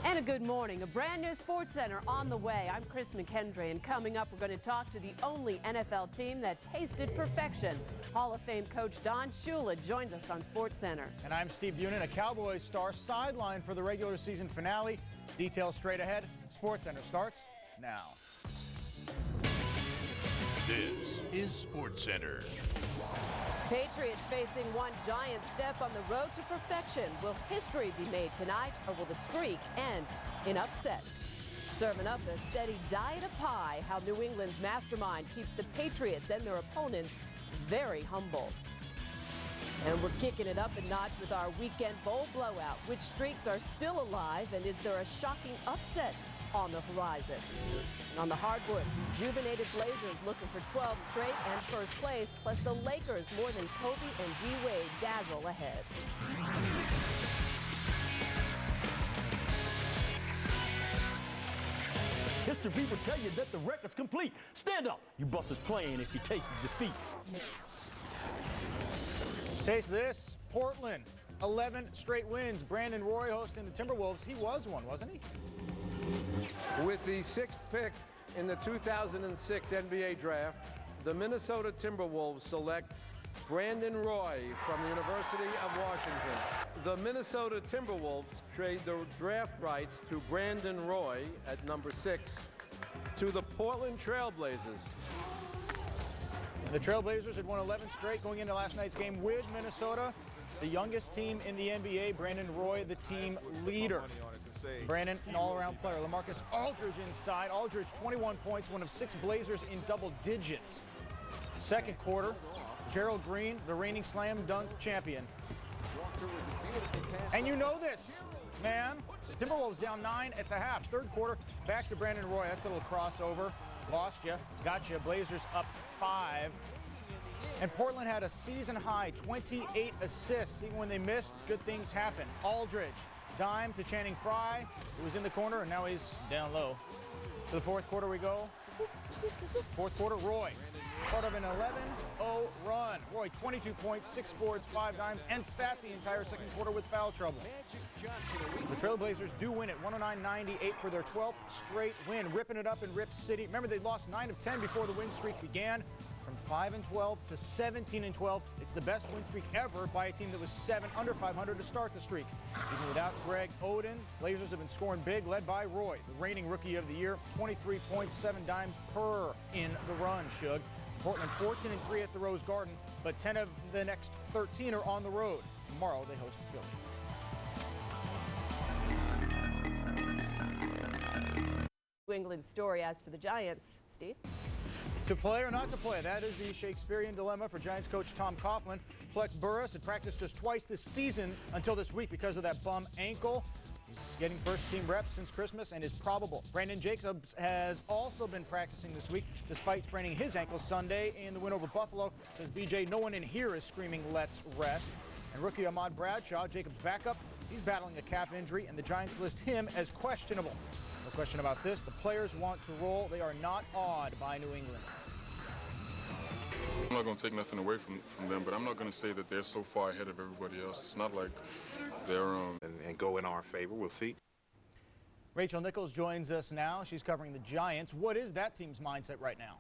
And a good morning. A brand new SportsCenter on the way. I'm Chris McKendry, and coming up, we're going to talk to the only NFL team that tasted perfection. Hall of Fame coach Don Shula joins us on SportsCenter. And I'm Steve Bunin, a Cowboys star sidelined for the regular season finale. Details straight ahead. SportsCenter starts now. This is SportsCenter. Patriots facing one giant step on the road to perfection. Will history be made tonight, or will the streak end in upset? Serving up a steady diet of pie, how New England's mastermind keeps the Patriots and their opponents very humble. And we're kicking it up a notch with our weekend bowl blowout. Which streaks are still alive, and is there a shocking upset on the horizon? And on the hardwood, rejuvenated Blazers looking for 12 straight and first place, plus the Lakers more than Kobe and D-Wade dazzle ahead. History people tell you that the record's complete. Stand up, you busters playing if you tasted defeat. Taste this, Portland, 11 straight wins. Brandon Roy hosting the Timberwolves. He was one, wasn't he? With the 6th pick in the 2006 NBA draft, the Minnesota Timberwolves select Brandon Roy from the University of Washington. The Minnesota Timberwolves trade the draft rights to Brandon Roy at number 6 to the Portland Trailblazers. The Trailblazers had won 11 straight going into last night's game with Minnesota. The youngest team in the NBA, Brandon Roy, the team leader. Brandon, an all-around player. LaMarcus Aldridge inside. Aldridge, 21 points, one of 6 Blazers in double digits. Second quarter, Gerald Green, the reigning slam dunk champion. And you know this, man. Timberwolves down 9 at the half. Third quarter, back to Brandon Roy. That's a little crossover. Lost you. Got you. Blazers up 5. And Portland had a season-high 28 assists. Even when they missed, good things happen. Aldridge, dime to Channing Frye, who was in the corner, and now he's down low. To the fourth quarter we go. Fourth quarter, Roy, part of an 11-0 run. Roy, 22 points, 6 boards, 5 dimes, and sat the entire second quarter with foul trouble. The Trailblazers do win it, 109-98 for their 12th straight win, ripping it up in Rip City. Remember, they lost 9 of 10 before the win streak began. From 5-12 to 17-12, it's the best win streak ever by a team that was under 500 to start the streak. Even without Greg Oden, Blazers have been scoring big, led by Roy, the reigning Rookie of the Year, 23 points, 7 dimes per in the run, Shug. Portland 14-3 at the Rose Garden, but 10 of the next 13 are on the road. Tomorrow they host Philly. New England story. As for the Giants, Steve? To play or not to play, that is the Shakespearean dilemma for Giants coach Tom Coughlin. Plex Burress had practiced just twice this season until this week because of that bum ankle. He's getting first-team reps since Christmas and is probable. Brandon Jacobs has also been practicing this week despite spraining his ankle Sunday in the win over Buffalo. Says BJ, no one in here is screaming, let's rest. And rookie Ahmad Bradshaw, Jacobs' backup, he's battling a calf injury, and the Giants list him as questionable. No question about this. The players want to roll. They are not awed by New England. I'm not going to take nothing away from them, but I'm not going to say that they're so far ahead of everybody else. It's not like they're and go in our favor. We'll see. Rachel Nichols joins us now. She's covering the Giants. What is that team's mindset right now?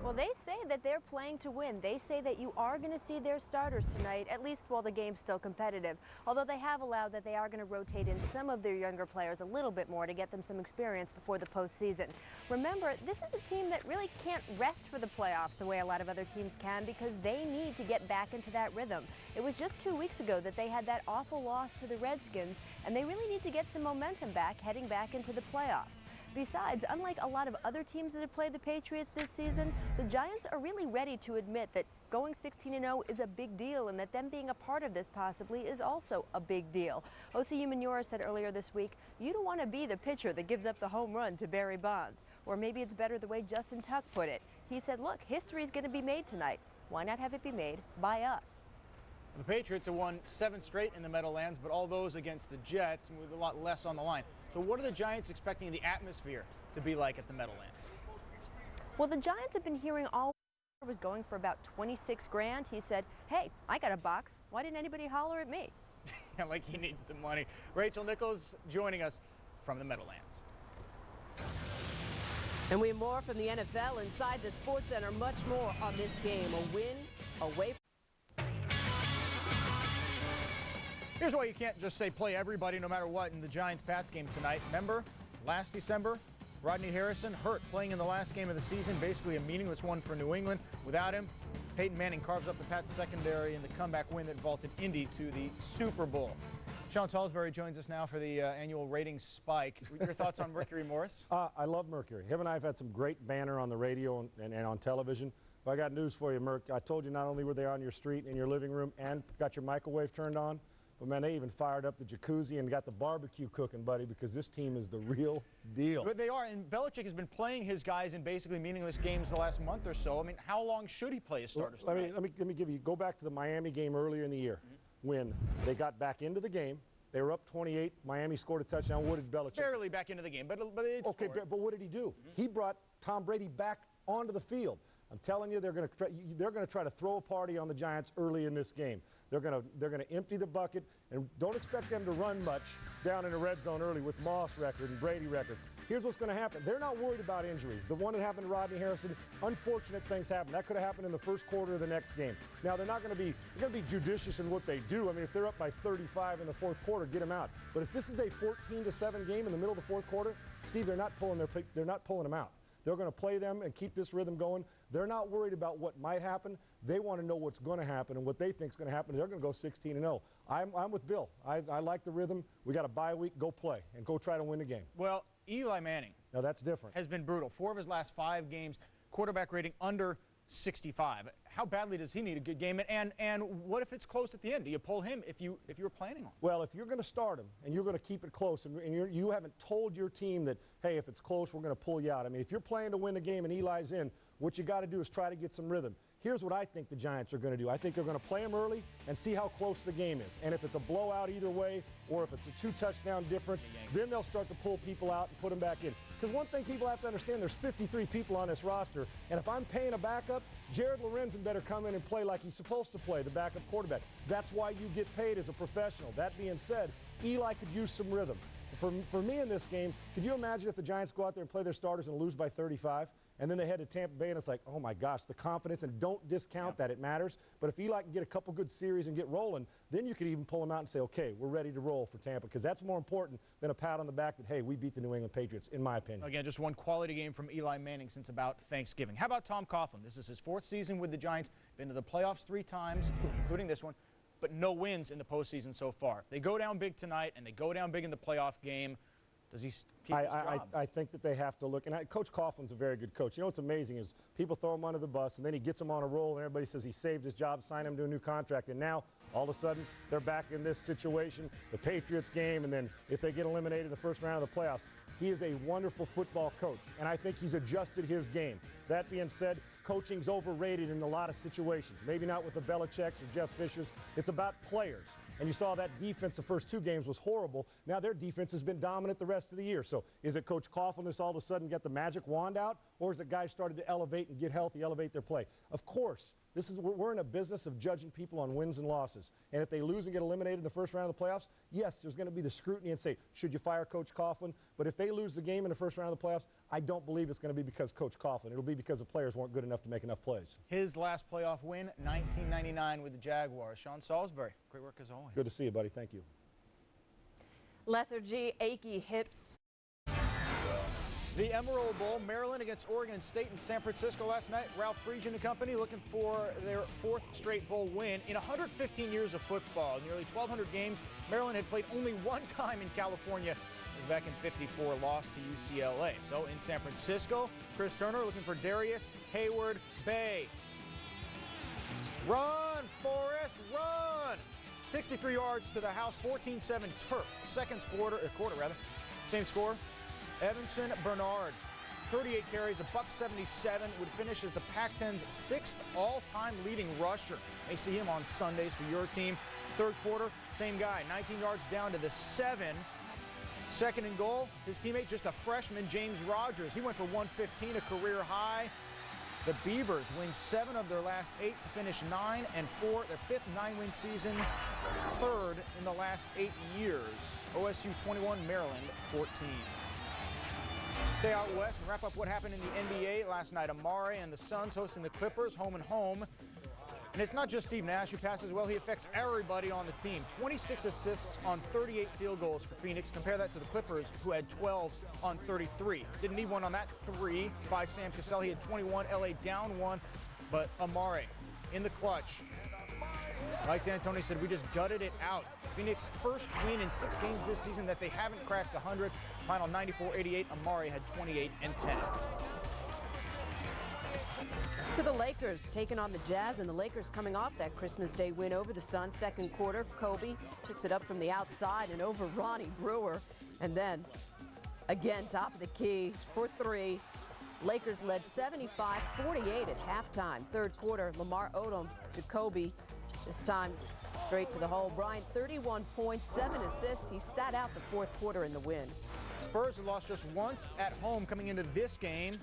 Well, they say that they're playing to win. They say that you are going to see their starters tonight, at least while the game's still competitive. Although they have allowed that they are going to rotate in some of their younger players a little bit more to get them some experience before the postseason. Remember, this is a team that really can't rest for the playoffs the way a lot of other teams can because they need to get back into that rhythm. It was just 2 weeks ago that they had that awful loss to the Redskins, and they really need to get some momentum back heading back into the playoffs. Besides, unlike a lot of other teams that have played the Patriots this season, the Giants are really ready to admit that going 16-0 is a big deal and that them being a part of this possibly is also a big deal. O.C. Umenyiora said earlier this week, you don't want to be the pitcher that gives up the home run to Barry Bonds. Or maybe it's better the way Justin Tuck put it. He said, look, history is going to be made tonight. Why not have it be made by us? The Patriots have won 7 straight in the Meadowlands, but all those against the Jets with a lot less on the line. So what are the Giants expecting the atmosphere to be like at the Meadowlands? Well, the Giants have been hearing all was going for about $26 grand. He said, hey, I got a box. Why didn't anybody holler at me? like he needs the money. Rachel Nichols joining us from the Meadowlands. And we have more from the NFL inside the SportsCenter. Much more on this game. A win away. Here's why you can't just say play everybody no matter what in the Giants-Pats game tonight. Remember, last December, Rodney Harrison hurt playing in the last game of the season, basically a meaningless one for New England. Without him, Peyton Manning carves up the Pats secondary in the comeback win that vaulted Indy to the Super Bowl. Sean Salisbury joins us now for the annual ratings spike. Your thoughts on Mercury Morris? I love Mercury. Him and I have had some great banner on the radio and on television. But I got news for you, Merc. I told you not only were they on your street, in your living room, and got your microwave turned on, but, man, they even fired up the jacuzzi and got the barbecue cooking, buddy, because this team is the real deal. But they are, and Belichick has been playing his guys in basically meaningless games the last month or so. I mean, how long should he play his starters? Let me give you, go back to the Miami game earlier in the year when they got back into the game. They were up 28. Miami scored a touchdown. What did Belichick? Barely back into the game, but okay, but what did he do? He brought Tom Brady back onto the field. I'm telling you, they're going to try to throw a party on the Giants early in this game. They're going to empty the bucket, and don't expect them to run much down in the red zone early with Moss record and Brady record. Here's what's going to happen. They're not worried about injuries. The one that happened to Rodney Harrison, unfortunate things happen. That could have happened in the first quarter of the next game. Now, they're going to be judicious in what they do. I mean, if they're up by 35 in the fourth quarter, get them out. But if this is a 14-7 game in the middle of the fourth quarter, Steve, they're not pulling them out. They're going to play them and keep this rhythm going. They're not worried about what might happen. They want to know what's going to happen, and what they think is going to happen. They're going to go 16-0. I'm with Bill. I like the rhythm. We got a bye week. Go play and go try to win the game. Well, Eli Manning. Now that's different. Has been brutal. 4 of his last 5 games, quarterback rating under 65. How badly does he need a good game? And what if it's close at the end? Do you pull him if you were planning on? Well, if you're going to start him and you're going to keep it close, and you haven't told your team that, hey, if it's close, we're going to pull you out. I mean, if you're playing to win the game and Eli's in, what you got to do is try to get some rhythm. Here's what I think the Giants are going to do. I think they're going to play him early and see how close the game is. And if it's a blowout either way, or if it's a 2-touchdown difference, then they'll start to pull people out and put them back in. Because one thing people have to understand, there's 53 people on this roster, and if I'm paying a backup, Jared Lorenzen better come in and play like he's supposed to play, the backup quarterback. That's why you get paid as a professional. That being said, Eli could use some rhythm. For me in this game, could you imagine if the Giants go out there and play their starters and lose by 35? And then they head to Tampa Bay, and it's like, oh, my gosh, the confidence. And don't discount that. It matters. But if Eli can get a couple good series and get rolling, then you could even pull him out and say, okay, we're ready to roll for Tampa. Because that's more important than a pat on the back that, hey, we beat the New England Patriots, in my opinion. Again, just one quality game from Eli Manning since about Thanksgiving. How about Tom Coughlin? This is his 4th season with the Giants. Been to the playoffs 3 times, including this one, but no wins in the postseason so far. If they go down big tonight and they go down big in the playoff game, does he keep his job? I think that they have to look. And Coach Coughlin's a very good coach. You know what's amazing is people throw him under the bus, and then he gets them on a roll, and everybody says he saved his job, signed him to a new contract. And now, all of a sudden, they're back in this situation, the Patriots game, and then if they get eliminated in the first round of the playoffs. He is a wonderful football coach, and I think he's adjusted his game. That being said, coaching's overrated in a lot of situations. Maybe not with the Belichicks or Jeff Fishers. It's about players. And you saw that defense the first 2 games was horrible. Now their defense has been dominant the rest of the year. So is it Coach Coughlin that's all of a sudden got the magic wand out? Or is it guys started to elevate and get healthy, elevate their play? Of course, we're in a business of judging people on wins and losses. And if they lose and get eliminated in the first round of the playoffs, yes, there's going to be the scrutiny and say, should you fire Coach Coughlin? But if they lose the game in the first round of the playoffs, I don't believe it's going to be because Coach Coughlin. It'll be because the players weren't good enough to make enough plays. His last playoff win, 1999 with the Jaguars. Sean Salisbury, great work as always. Good to see you, buddy. Thank you. Lethargy, achy hips. The Emerald Bowl, Maryland against Oregon State in San Francisco last night. Ralph Friedgen and company looking for their 4th straight bowl win. In 115 years of football, nearly 1,200 games, Maryland had played only 1 time in California. It was back in '54, lost to UCLA. So in San Francisco, Chris Turner looking for Darius Hayward Bay. Run, Forrest, run! 63 yards to the house, 14-7 Terps. Second quarter, same score. Evanson Bernard, 38 carries, $177, would finish as the Pac-10's 6th all-time leading rusher. May see him on Sundays for your team. Third quarter, same guy, 19 yards down to the 7. Second and goal, his teammate, just a freshman, James Rogers. He went for 115, a career high. The Beavers win 7 of their last 8 to finish 9-4, their 5th 9-win season, 3rd in the last 8 years. OSU 21, Maryland 14. Stay out west and wrap up what happened in the NBA last night. Amari and the Suns hosting the Clippers, home and home. And it's not just Steve Nash who passes well, he affects everybody on the team. 26 assists on 38 field goals for Phoenix. Compare that to the Clippers, who had 12 on 33. Didn't need one on that 3 by Sam Cassell. He had 21, LA down 1, but Amari in the clutch. Like D'Antoni said, we just gutted it out. Phoenix first win in 6 games this season that they haven't cracked 100. Final 94-88, Amari had 28 and 10. To the Lakers, taking on the Jazz, and the Lakers coming off that Christmas Day win over the Suns. Second quarter, Kobe picks it up from the outside and over Ronnie Brewer. And then, again, top of the key for 3. Lakers led 75-48 at halftime. Third quarter, Lamar Odom to Kobe. This time, straight to the hole. Bryant, 31 points, 7 assists. He sat out the fourth quarter in the win. Spurs had lost just once at home coming into this game.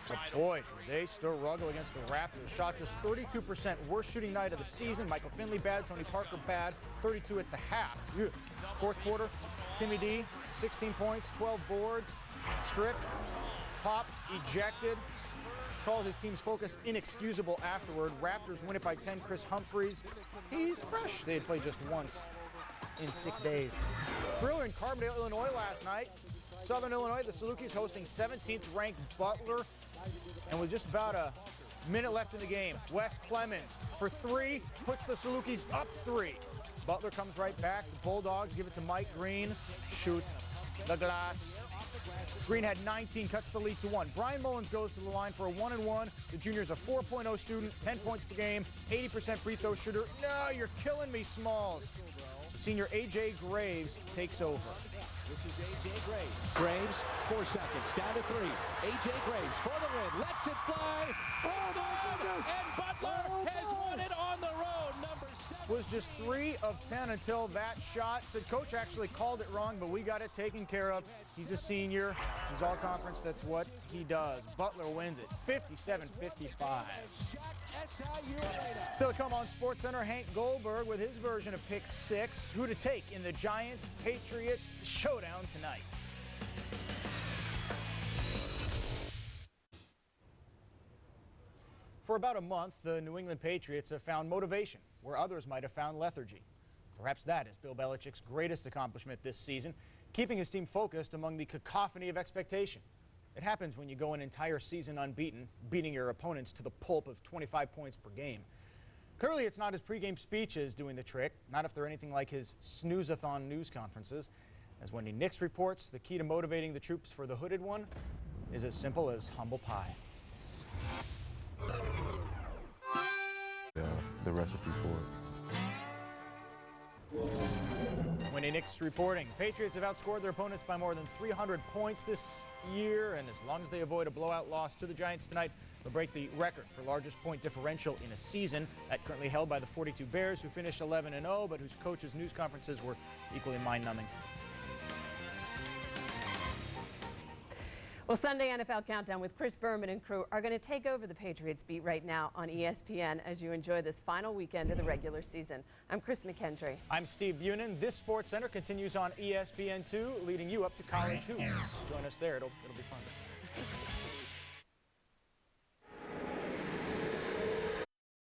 But boy, they still struggle against the Raptors. Shot just 32%, worst shooting night of the season. Michael Finley bad, Tony Parker bad, 32 at the half. Fourth quarter, Timmy D, 16 points, 12 boards, stripped, popped, ejected. Called his team's focus inexcusable afterward. Raptors win it by 10. Chris Humphries, he's fresh. They had played just once in 6 days. Thriller in Carbondale, Illinois last night. Southern Illinois, the Salukis hosting 17th ranked Butler. And with just about a minute left in the game, Wes Clemens for 3 puts the Salukis up 3. Butler comes right back. The Bulldogs give it to Mike Green. Shoot the glass. Green had 19, cuts the lead to 1. Brian Mullins goes to the line for a 1-and-1. The junior's a 4.0 student, 10 points per game, 80% free throw shooter. No, you're killing me, Smalls. Senior A.J. Graves takes over. This is A.J. Graves. Graves, 4 seconds, down to 3. A.J. Graves for the win, lets it fly. Oh, my goodness! And Butler has won it on the road, number 7. Was just 3 of 10 until that shot. Said coach actually called it wrong, but we got it taken care of. He's a senior. He's all conference. That's what he does. Butler wins it, 57-55. Still to come on SportsCenter, Hank Goldberg with his version of Pick 6. Who to take in the Giants-Patriots showdown tonight. For about a month, the New England Patriots have found motivation where others might have found lethargy. Perhaps that is Bill Belichick's greatest accomplishment this season, keeping his team focused among the cacophony of expectation. It happens when you go an entire season unbeaten, beating your opponents to the pulp of 25 points per game. Clearly, it's not his pregame speeches doing the trick, not if they're anything like his snooze-a-thon news conferences. As Wendy Nix reports, the key to motivating the troops for the hooded one is as simple as humble pie. The recipe for it. Wendy Nix reporting. Patriots have outscored their opponents by more than 300 points this year, and as long as they avoid a blowout loss to the Giants tonight, they'll break the record for largest point differential in a season. That currently held by the 42 Bears, who finished 11-0, but whose coaches' news conferences were equally mind-numbing. Well, Sunday NFL Countdown with Chris Berman and crew are going to take over the Patriots beat right now on ESPN as you enjoy this final weekend of the regular season. I'm Chris McKendry. I'm Steve Bunin. This SportsCenter continues on ESPN2, leading you up to college hoops. Join us there. It'll be fun.